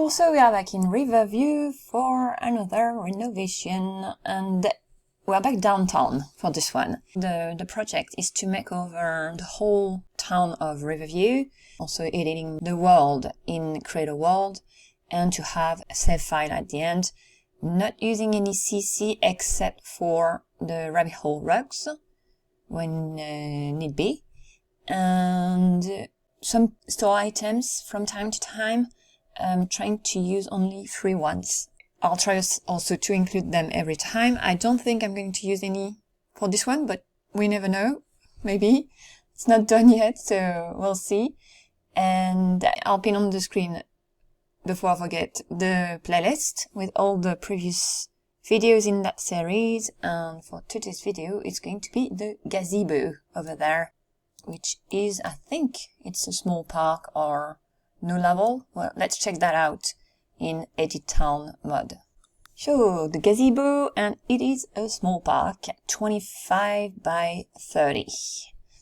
Hello, so we are back in Rivverview for another renovation, and we're back downtown for this one. The project is to make over the whole town of Riverview, also editing the world in Create a World, and to have a save file at the end, not using any CC except for the rabbit hole rugs when need be, and some store items from time to time. I'm trying to use only 3 ones. I'll try also to include them every time. I don't think I'm going to use any for this one, but we never know. Maybe. It's not done yet, so we'll see. And I'll pin on the screen, before I forget, the playlist with all the previous videos in that series. And for today's video, it's going to be the Gazebo over there, which is, I think, it's a small park or no level. Well, let's check that out in Edit Town mod. So the Gazebo, and it is a small park, 25 by 30.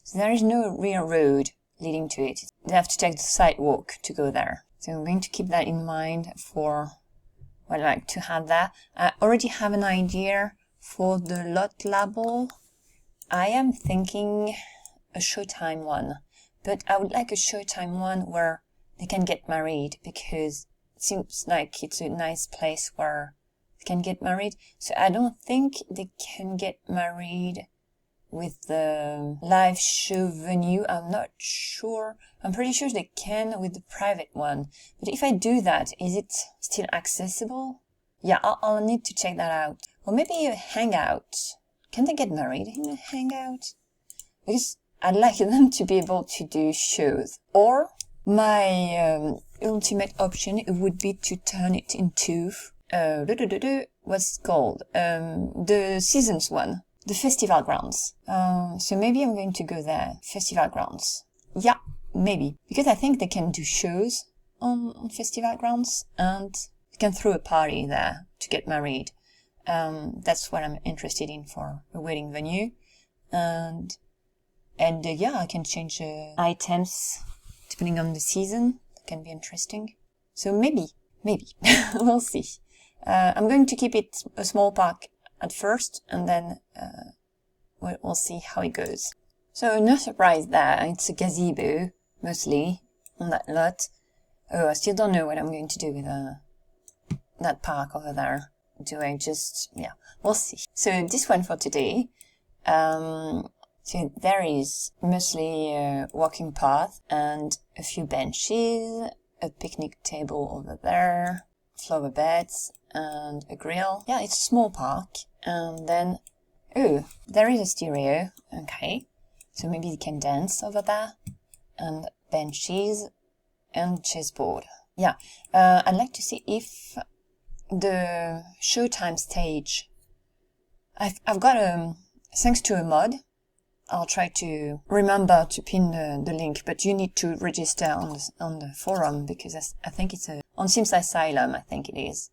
So there is no real road leading to it. They have to take the sidewalk to go there. So I'm going to keep that in mind for, well, I like to have that. I already have an idea for the lot label. I am thinking a Showtime one, but I would like a Showtime one where they can get married, because it seems like it's a nice place where they can get married. So I don't think they can get married with the live show venue. I'm not sure. I'm pretty sure they can with the private one. But if I do that, is it still accessible? Yeah, I'll need to check that out. Or maybe a hangout. Can they get married in a hangout? Because I'd like them to be able to do shows. Or my ultimate option would be to turn it into what's it called, the seasons one, the festival grounds. So maybe I'm going to go there, festival grounds. Yeah, maybe, because I think they can do shows on festival grounds, and they can throw a party there to get married. That's what I'm interested in for a wedding venue, and yeah, I can change items depending on the season. That can be interesting. So maybe, we'll see. I'm going to keep it a small park at first, and then we'll see how it goes. So no surprise there, it's a gazebo, mostly, on that lot. Oh, I still don't know what I'm going to do with that park over there. Do I just, yeah, we'll see. So this one for today, so there is mostly a walking path and a few benches, a picnic table over there, flower beds, and a grill. Yeah, it's a small park. And then, oh, there is a stereo. Okay, so maybe you can dance over there. And benches and chessboard. Yeah, I'd like to see if the Showtime stage, I've got thanks to a mod, I'll try to remember to pin the link, but you need to register on the forum, because I think it's on Sims Asylum, I think it is,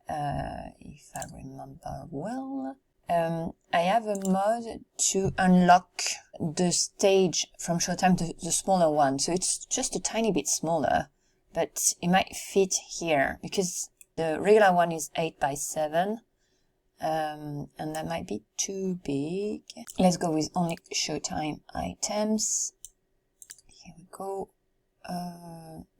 if I remember well. I have a mod to unlock the stage from Showtime, the smaller one, so it's just a tiny bit smaller, but it might fit here, because the regular one is 8 by 7. And that might be too big. Let's go with only Showtime items. Here we go.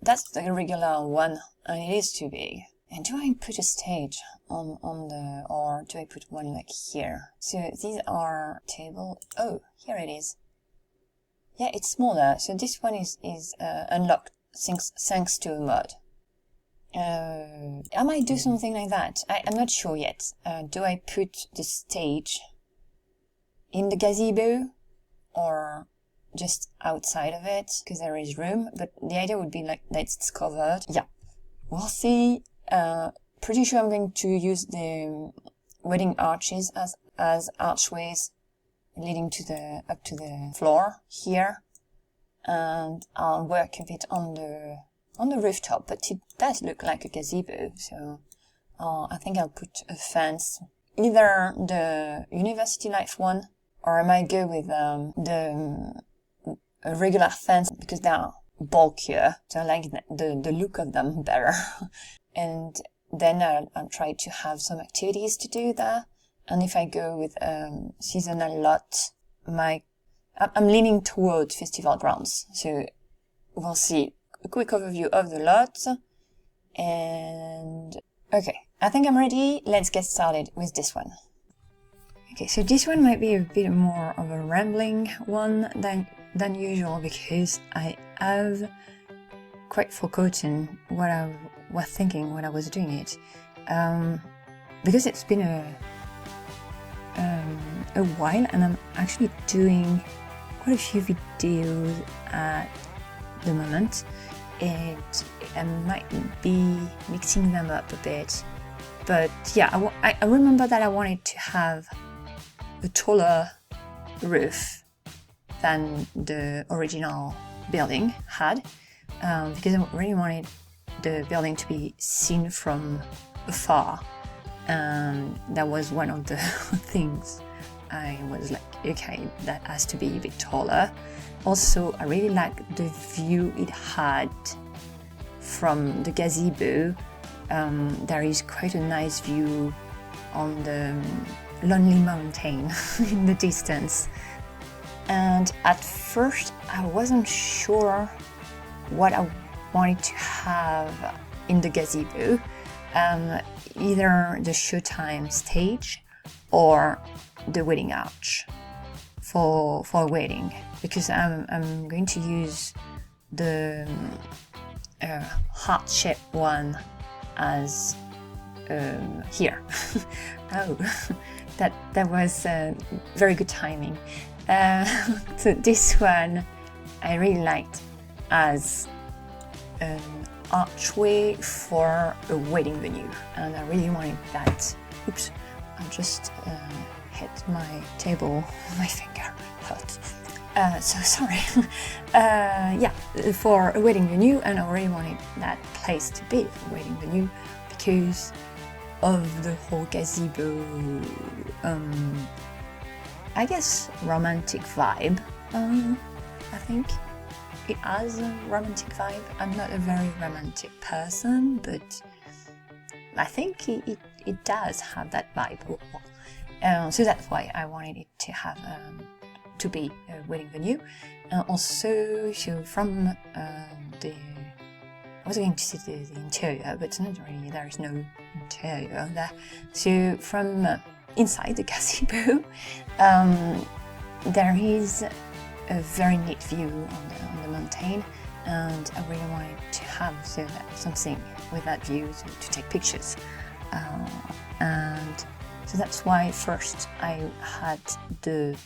That's the regular one, and it is too big. And do I put a stage on the, or do I put one like here? So these are table. Oh, here it is. Yeah, it's smaller. So this one is unlocked thanks to a mod. I might do something like that. I'm not sure yet. Do I put the stage in the gazebo or just outside of it, because there is room? But the idea would be like that it's covered. Yeah, we'll see. Pretty sure I'm going to use the wedding arches as archways leading to up to the floor here, and I'll work a bit on the rooftop, but it does look like a gazebo, so I think I'll put a fence, either the University Life one, or I might go with a regular fence, because they are bulkier, so I like the look of them better. and then I'll try to have some activities to do there. And if I go with seasonal lot, I'm leaning toward festival grounds. So we'll see a quick overview of the lot. And okay, I think I'm ready. Let's get started with this one. Okay, so this one might be a bit more of a rambling one than usual, because I have quite forgotten what I was thinking when I was doing it. Because it's been a while, and I'm actually doing quite a few videos at the moment. I might be mixing them up a bit, but yeah, I remember that I wanted to have a taller roof than the original building had, because I really wanted the building to be seen from afar, and that was one of the things I was like, okay, that has to be a bit taller. Also, I really like the view it had from the gazebo. There is quite a nice view on the lonely mountain in the distance. And at first, I wasn't sure what I wanted to have in the gazebo, either the showtime stage or the wedding arch for a wedding, because I'm going to use the heart-shaped one as here. Oh, that was very good timing. So this one I really liked as an archway for a wedding venue, and I really wanted that. Oops, I just hit my table, my finger hurt. So sorry. Yeah, for a wedding venue, and I really wanted that place to be a wedding venue because of the whole gazebo, I guess, romantic vibe. I think it has a romantic vibe. I'm not a very romantic person, but I think it does have that vibe. So that's why I wanted it to have to be a wedding venue. Also, so from I was going to say the interior, but not really, there is no interior there. So from inside the gazebo, there is a very neat view on the mountain, and I really wanted to have something with that view to take pictures. And so that's why first I had the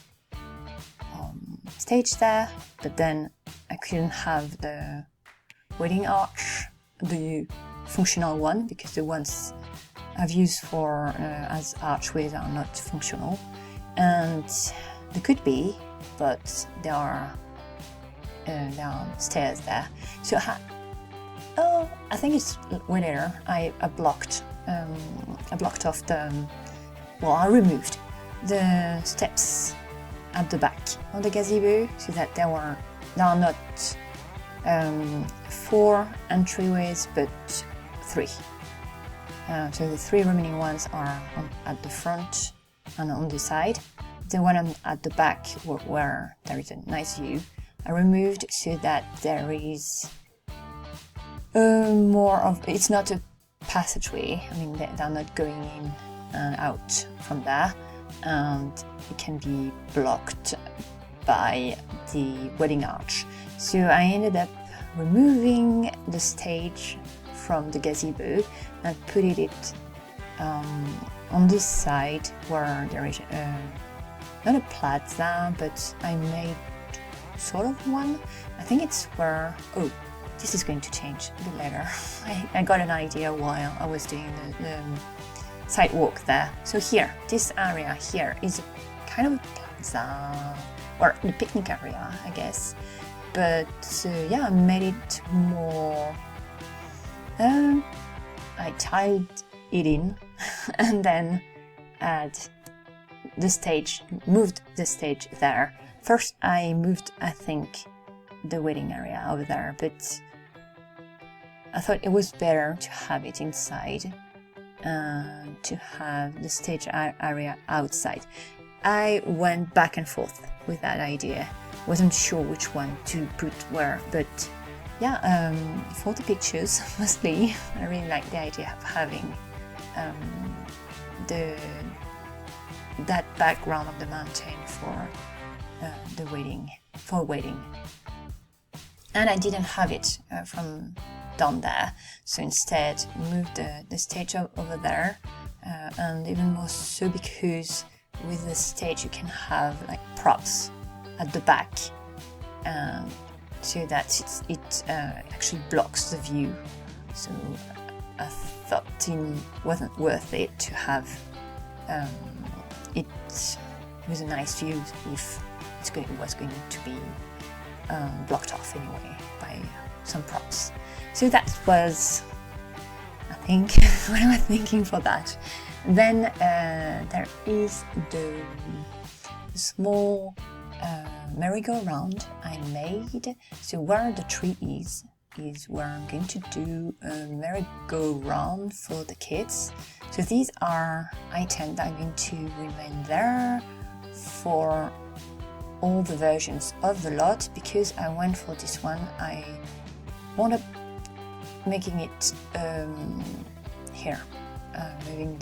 stage there, but then I couldn't have the wedding arch, the functional one, because the ones I've used for as archways are not functional, and they could be, but there are stairs there. So I think it's way later. I blocked off I removed the steps at the back of the gazebo, so that there are not 4 entryways, but 3. So the 3 remaining ones are at the front and on the side. The one at the back, where there is a nice view, I removed so that there is more of, it's not a passageway. I mean, they're not going in and out from there, and it can be blocked by the wedding arch. So I ended up removing the stage from the gazebo and putting it on this side, where there is not a plaza, but I made sort of one. I think it's where, oh, this is going to change a bit later. I got an idea while I was doing the sidewalk there. So here, this area here is kind of a plaza, or the picnic area, I guess. But yeah, I made it more, I tied it in and then moved the stage there. First I moved, I think, the wedding area over there, but I thought it was better to have it inside and to have the stage area outside. I went back and forth with that idea. Wasn't sure which one to put where, but yeah, for the pictures mostly, I really like the idea of having that background of the mountain for the wedding, and I didn't have it from down there, so instead moved the stage over there, and even more so because with the stage you can have like props at the back, so that it actually blocks the view. So I thought it wasn't worth it to have it was a nice view if it was going to be blocked off anyway by some props. So that was, I think, what I was thinking for that. Then there is the small merry-go-round I made. So where the tree is where I'm going to do a merry-go-round for the kids. So these are items that are going to remain there for all the versions of the lot. Because I went for this one, I wound up making it here, moving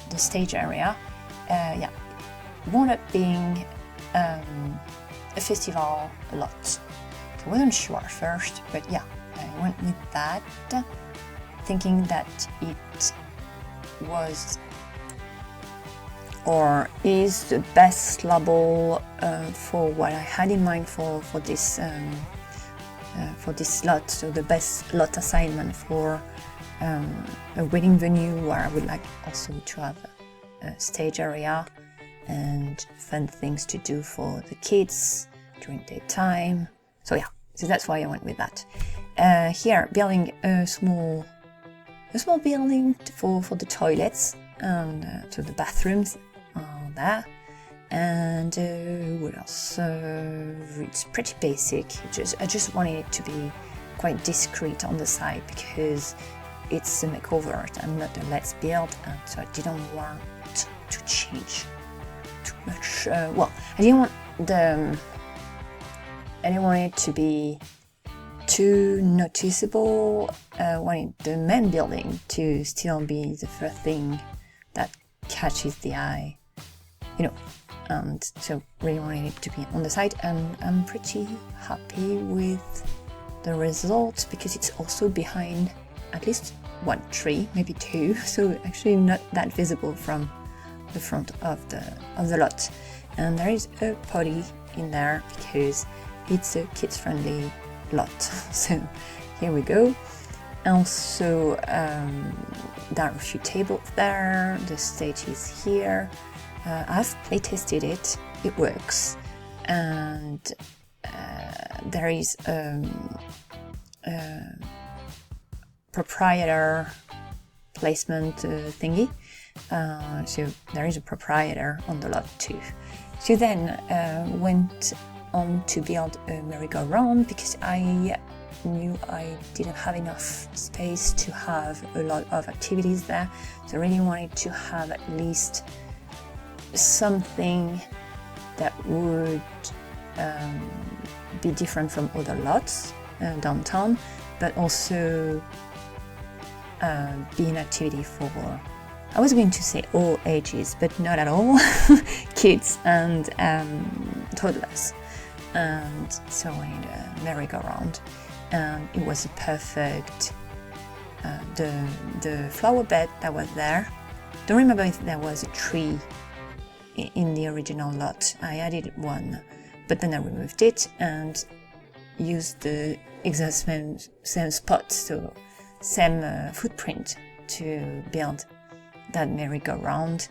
the stage area. Yeah, wound up being a festival lot. So I wasn't sure first, but yeah, I went with that, thinking that it was or is the best label for what I had in mind for this lot. So the best lot assignment for a wedding venue where I would like also to have a stage area and fun things to do for the kids during their time. So yeah, so that's why I went with that. Here, building a small building for the toilets and so the bathrooms are there. And what else? It's pretty basic. I just wanted it to be quite discreet on the side because it's a makeover and not a let's build, and so I didn't want to change too much. Well, I didn't want it to be too noticeable. I wanted the main building to still be the first thing that catches the eye, and so really wanted it to be on the side, and I'm pretty happy with the result because it's also behind at least one tree, maybe two, so actually not that visible from the front of the lot. And there is a potty in there because it's a kids-friendly lot. So here we go. Also, there are a few tables there. The stage is here. I've playtested it. It works, and there is proprietor placement thingy. So there is a proprietor on the lot too. So then went on to build a merry-go-round because I knew I didn't have enough space to have a lot of activities there. So I really wanted to have at least something that would be different from other lots downtown, but also be an activity for, I was going to say all ages, but not at all, kids and toddlers. And so I need a merry-go-round, and it was a perfect, the flower bed that was there. Don't remember if there was a tree in the original lot. I added one, but then I removed it and used the exact same spot, so same footprint to build that merry-go-round.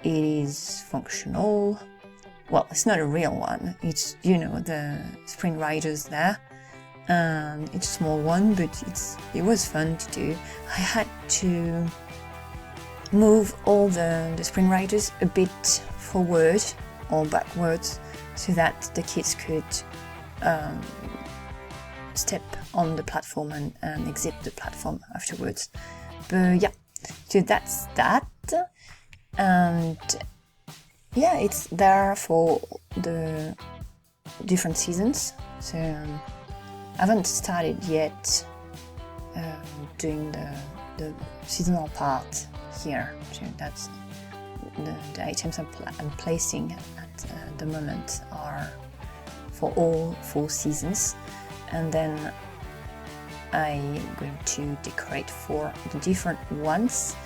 It is functional. Well, it's not a real one. It's, the spring riders there. It's a small one, but it was fun to do. I had to move all the spring riders a bit forward or backwards so that the kids could step on the platform and exit the platform afterwards. But yeah, so that's that. And yeah, it's there for the different seasons. So I haven't started yet doing the seasonal part here. So that's the items I'm placing at the moment are for all 4 seasons, and then I'm going to decorate for the different ones.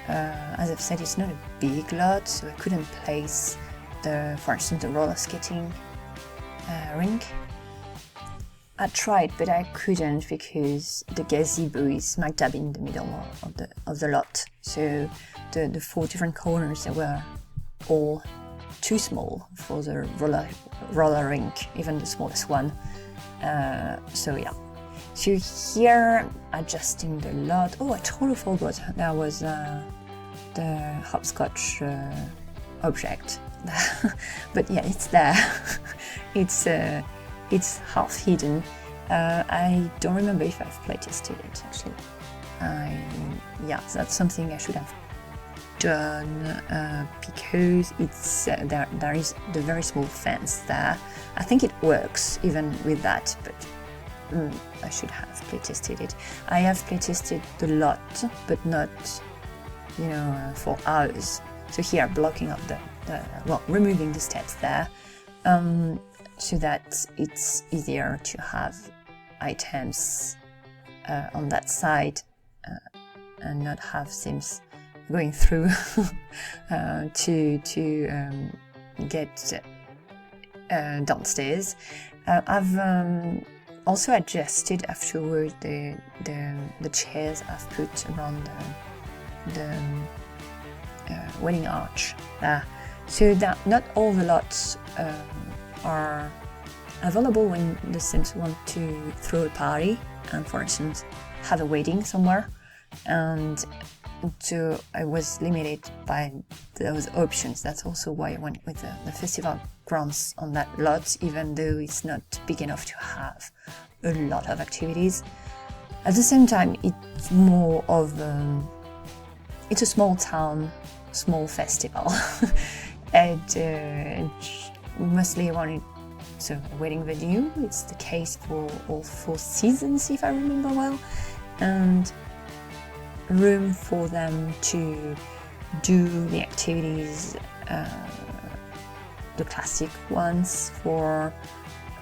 As I've said, it's not a big lot, so I couldn't place for instance, the roller skating rink. I tried, but I couldn't because the gazebo is smack dab in the middle of the lot. So the 4 different corners, they were all too small for the roller rink, even the smallest one. So yeah. So here, adjusting the lot. Oh, I totally forgot there was the hopscotch object. But yeah, it's there. It's half hidden. I don't remember if I've playtested it actually. Yeah, that's something I should have done because it's there is the very small fence there. I think it works even with that, but I should have playtested it. I have playtested the lot, but not, for hours. So here, blocking up removing the steps there, so that it's easier to have items on that side and not have Sims going through to get downstairs. I've also adjusted afterward the chairs I've put around the wedding arch there, so that not all the lots are available when the Sims want to throw a party and, for instance, have a wedding somewhere. And so I was limited by those options. That's also why I went with the festival grounds on that lot, even though it's not big enough to have a lot of activities. At the same time, it's more of it's a small town, small festival, and mostly I wanted a wedding venue. It's the case for all 4 seasons, if I remember well, and room for them to do the activities, the classic ones for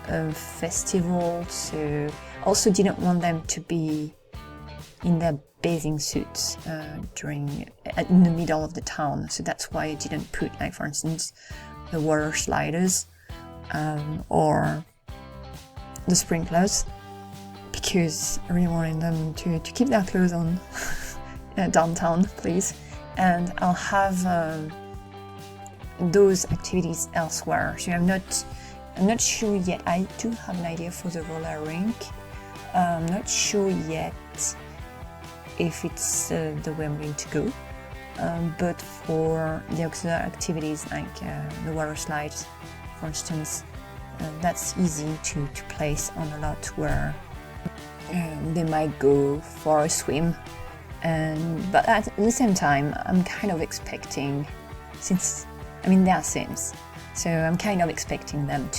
a festival. So also didn't want them to be in their bathing suits in the middle of the town. So that's why I didn't put, like, for instance, the water sliders or the sprinklers, because I really wanted them to keep their clothes on downtown, please. And I'll have those activities elsewhere. So I'm not sure yet. I do have an idea for the roller rink. I'm not sure yet if it's the way I'm going to go. But for the auxiliary activities like the water slides, for instance, that's easy to place on a lot where they might go for a swim. But at the same time, I'm kind of expecting, since they are Sims, so I'm kind of expecting them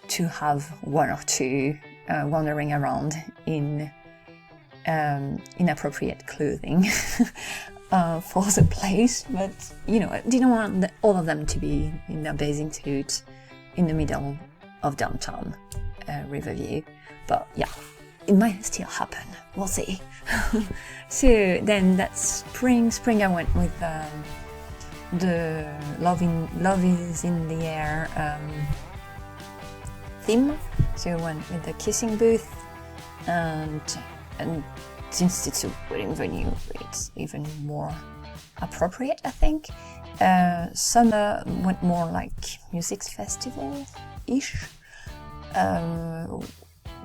to have 1 or 2 wandering around in inappropriate clothing for the place. But I didn't want all of them to be in their bathing suit in the middle of downtown Rivverview. But yeah, it might still happen. We'll see. So then that's spring. I went with the love is in the air theme. So I went with the kissing booth, and since it's a wedding venue, it's even more appropriate, I think. Summer went more like music festival-ish.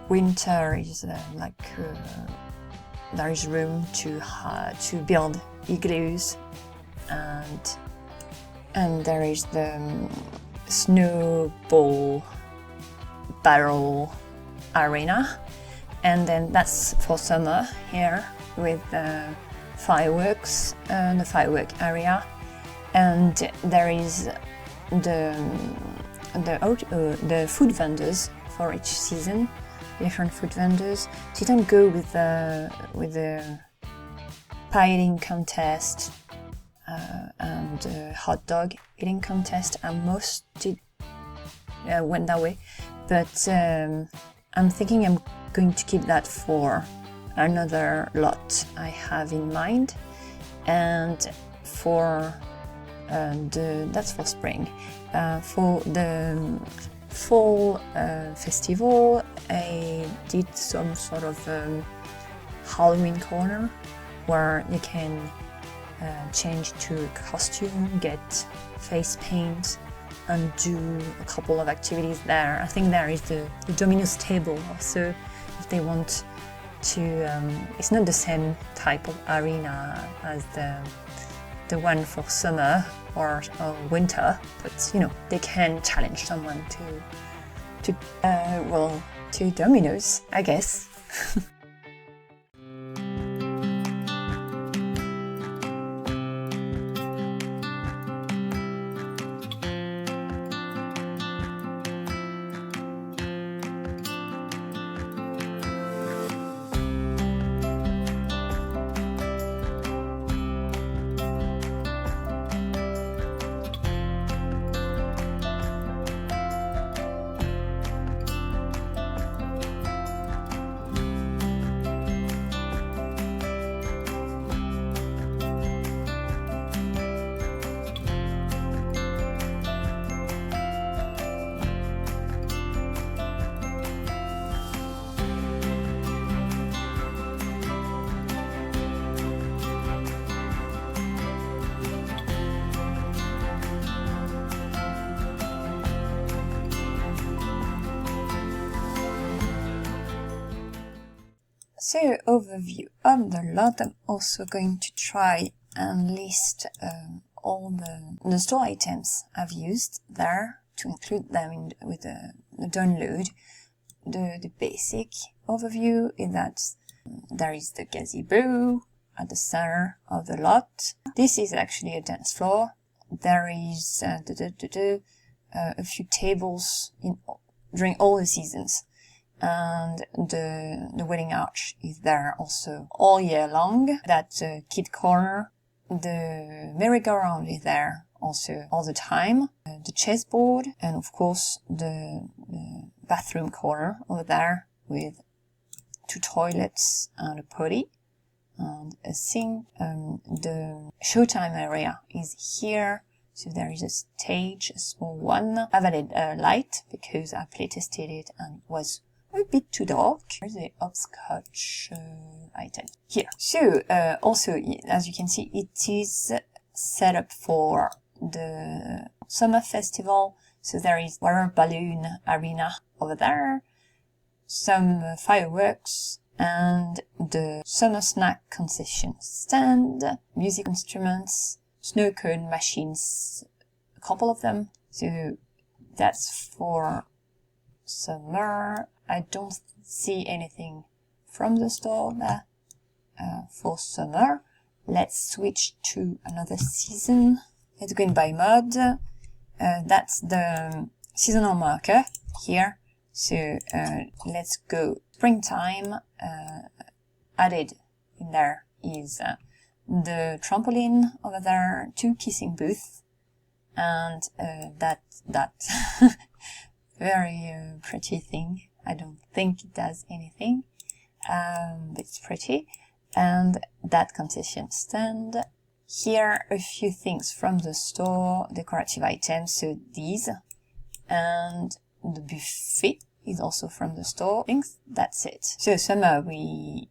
Winter is there is room to build igloos, and there is the snowball barrel arena, and then that's for summer here with fireworks, the firework area, and there is the food vendors for each season, different food vendors. So you don't go with the pie eating contest and hot dog eating contest. Most went that way, but I'm thinking I'm going to keep that for another lot I have in mind, and for that's for spring. For the fall festival, I did some sort of Halloween corner where you can change to a costume, get face paint, and do a couple of activities there. I think there is the Domino's table also, if they want to. It's not the same type of arena as the one for summer or winter, but you know, they can challenge someone to Domino's, I guess. So, overview of the lot. I'm also going to try and list all the store items I've used there to include them with the download. The basic overview is that there is the gazebo at the center of the lot. This is actually a dance floor. There is a few tables during all the seasons. And the wedding arch is there also all year long. That kid corner, the merry-go-round is there also all the time. The chessboard, and of course the bathroom corner over there with 2 toilets and a potty and a sink. The showtime area is here. So there is a stage, a small one. I've added a light because I playtested it and it was a bit too dark. There's the hopscotch item here. So also, as you can see, it is set up for the summer festival. So there is water balloon arena over there, some fireworks, and the summer snack concession stand, music instruments, snow cone machines, a couple of them. So that's for summer. I don't see anything from the store there for summer. Let's switch to another season. Let's go in by mod. That's the seasonal marker here. So let's go springtime. Added in there is the trampoline over there, 2 kissing booths, and that very pretty thing. I don't think it does anything, but it's pretty. And that concession stand. Here a few things from the store, decorative items, so these, and the buffet is also from the store. I think that's it. So summer we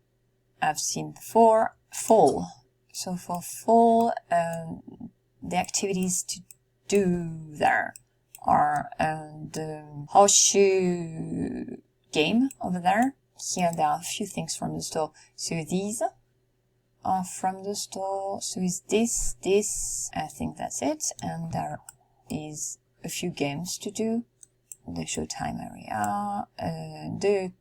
have seen before. Fall. So for fall, the activities to do there are the horseshoe game over there. Here there are a few things from the store. So these are from the store. So is this, I think that's it. And there is a few games to do. The showtime area, the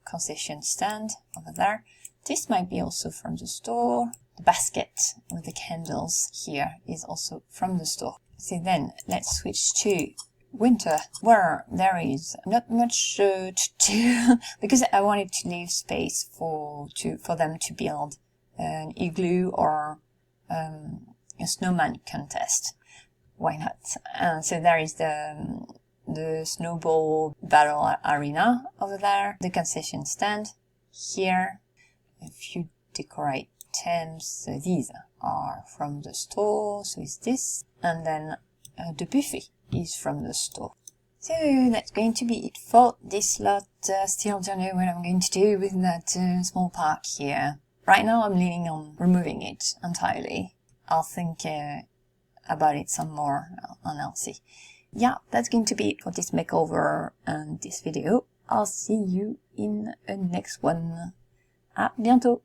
concession stand over there. This might be also from the store. The basket with the candles here is also from the store. So then let's switch to winter, where there is not much to do because I wanted to leave space for them to build an igloo or a snowman contest. Why not? So there is the snowball battle arena over there, the concession stand here, a few decorate items. So these are from the store, so is this, and then the buffet is from the store. So that's going to be it for this lot. Still don't know what I'm going to do with that small park here. Right now I'm leaning on removing it entirely. I'll think about it some more and I'll see. Yeah, that's going to be it for this makeover and this video. I'll see you in the next one. À bientôt!